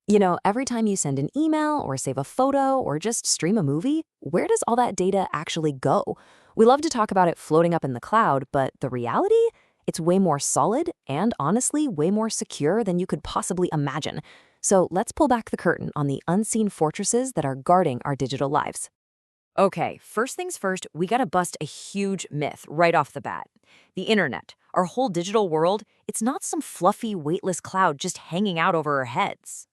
Every time you send an email or save a photo or just stream a movie, where does all that data actually go? We love to talk about it floating up in the cloud, but the reality? It's way more solid and honestly way more secure than you could possibly imagine. So let's pull back the curtain on the unseen fortresses that are guarding our digital lives. Okay, first things first, we gotta bust a huge myth right off the bat. The internet, our whole digital world, it's not some fluffy, weightless cloud just hanging out over our heads.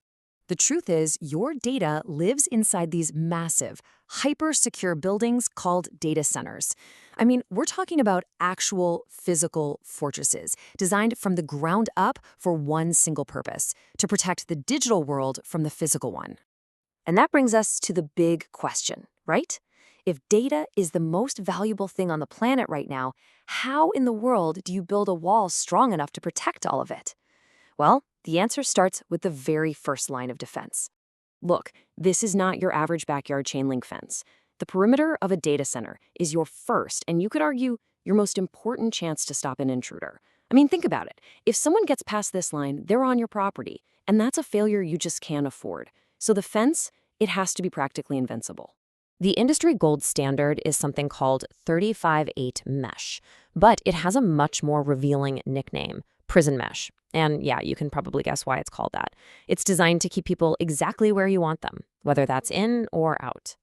The truth is, your data lives inside these massive, hyper-secure buildings called data centers. I mean, we're talking about actual physical fortresses designed from the ground up for one single purpose, to protect the digital world from the physical one. And that brings us to the big question, right? If data is the most valuable thing on the planet right now, how in the world do you build a wall strong enough to protect all of it? Well, the answer starts with the very first line of defense. Look, this is not your average backyard chain link fence. The perimeter of a data center is your first, and you could argue, your most important chance to stop an intruder. I mean, think about it. If someone gets past this line, they're on your property, and that's a failure you just can't afford. So the fence, it has to be practically invincible. The industry gold standard is something called 35/8 mesh, but it has a much more revealing nickname, prison mesh. And yeah, you can probably guess why it's called that. It's designed to keep people exactly where you want them, whether that's in or out.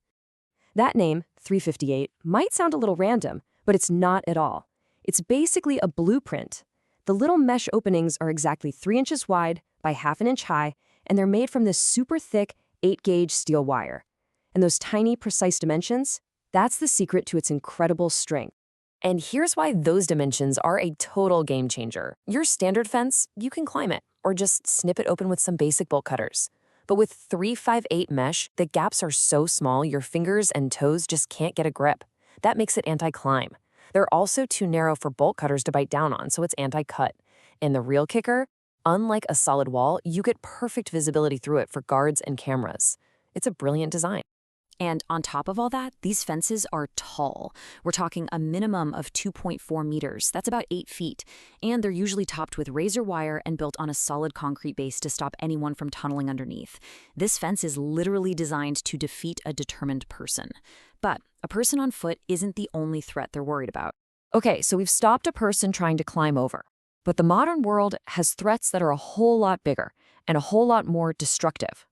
That name, 358, might sound a little random, but it's not at all. It's basically a blueprint. The little mesh openings are exactly 3 inches wide by half an inch high, and they're made from this super thick 8-gauge steel wire. And those tiny, precise dimensions, that's the secret to its incredible strength. And here's why those dimensions are a total game changer. Your standard fence, you can climb it, or just snip it open with some basic bolt cutters. But with 358 mesh, the gaps are so small your fingers and toes just can't get a grip. That makes it anti-climb. They're also too narrow for bolt cutters to bite down on, so it's anti-cut. And the real kicker? Unlike a solid wall, you get perfect visibility through it for guards and cameras. It's a brilliant design. And on top of all that, these fences are tall. We're talking a minimum of 2.4 meters. That's about 8 feet. And they're usually topped with razor wire and built on a solid concrete base to stop anyone from tunneling underneath. This fence is literally designed to defeat a determined person. But a person on foot isn't the only threat they're worried about. Okay, so we've stopped a person trying to climb over. But the modern world has threats that are a whole lot bigger and a whole lot more destructive.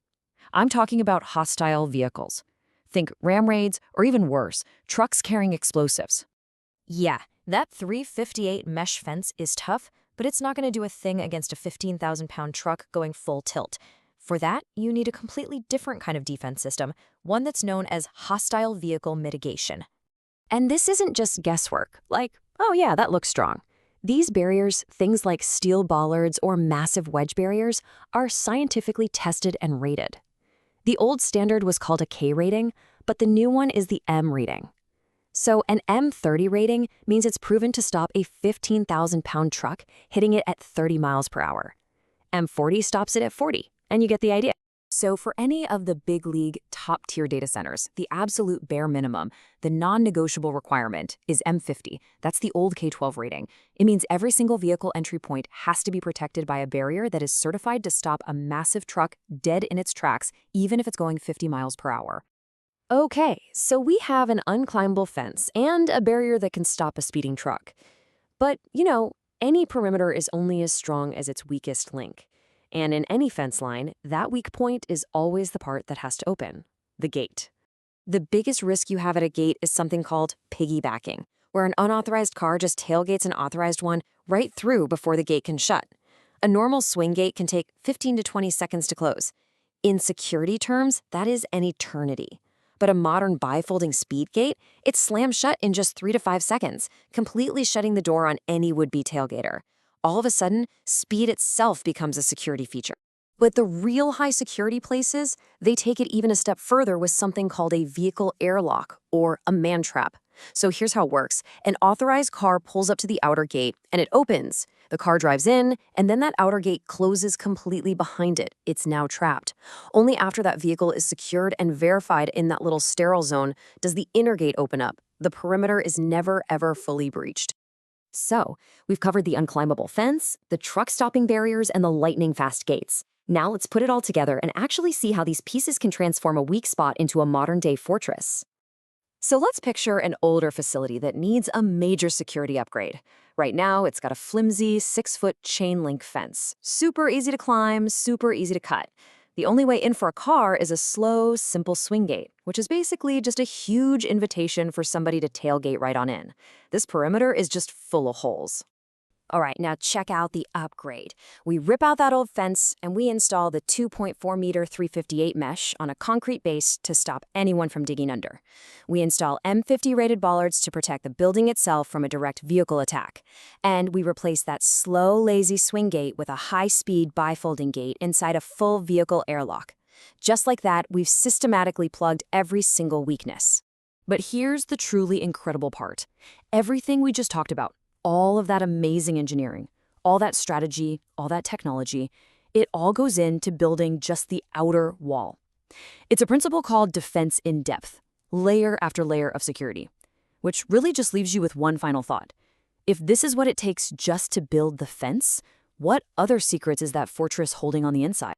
I'm talking about hostile vehicles. Think ram raids, or even worse, trucks carrying explosives. Yeah, that 358 mesh fence is tough, but it's not going to do a thing against a 15,000-pound truck going full tilt. For that, you need a completely different kind of defense system, one that's known as hostile vehicle mitigation. And this isn't just guesswork, like, oh yeah, that looks strong. These barriers, things like steel bollards or massive wedge barriers, are scientifically tested and rated. The old standard was called a K rating, but the new one is the M rating. So an M30 rating means it's proven to stop a 15,000-pound truck hitting it at 30 miles per hour. M40 stops it at 40, and you get the idea. So for any of the big league top-tier data centers, the absolute bare minimum, the non-negotiable requirement is M50. That's the old K12 rating. It means every single vehicle entry point has to be protected by a barrier that is certified to stop a massive truck dead in its tracks, even if it's going 50 miles per hour. Okay, so we have an unclimbable fence and a barrier that can stop a speeding truck. But, any perimeter is only as strong as its weakest link. And in any fence line, that weak point is always the part that has to open, the gate. The biggest risk you have at a gate is something called piggybacking, where an unauthorized car just tailgates an authorized one right through before the gate can shut. A normal swing gate can take 15 to 20 seconds to close. In security terms, that is an eternity. But a modern bifolding speed gate, it slams shut in just 3 to 5 seconds, completely shutting the door on any would-be tailgater. All of a sudden, speed itself becomes a security feature. But the real high security places, they take it even a step further with something called a vehicle airlock or a man trap. So here's how it works. An authorized car pulls up to the outer gate and it opens. The car drives in, and then that outer gate closes completely behind it. It's now trapped. Only after that vehicle is secured and verified in that little sterile zone does the inner gate open up. The perimeter is never, ever fully breached. So, we've covered the unclimbable fence, the truck-stopping barriers, and the lightning-fast gates. Now let's put it all together and actually see how these pieces can transform a weak spot into a modern-day fortress. So let's picture an older facility that needs a major security upgrade. Right now, it's got a flimsy 6-foot chain link fence. Super easy to climb, super easy to cut. The only way in for a car is a slow, simple swing gate, which is basically just a huge invitation for somebody to tailgate right on in. This perimeter is just full of holes. All right, now check out the upgrade. We rip out that old fence and we install the 2.4-meter 358 mesh on a concrete base to stop anyone from digging under. We install M50 rated bollards to protect the building itself from a direct vehicle attack. And we replace that slow, lazy swing gate with a high-speed bifolding gate inside a full vehicle airlock. Just like that, we've systematically plugged every single weakness. But here's the truly incredible part. Everything we just talked about, all of that amazing engineering, all that strategy, all that technology, it all goes into building just the outer wall. It's a principle called defense in depth, layer after layer of security, which really just leaves you with one final thought. If this is what it takes just to build the fence, what other secrets is that fortress holding on the inside?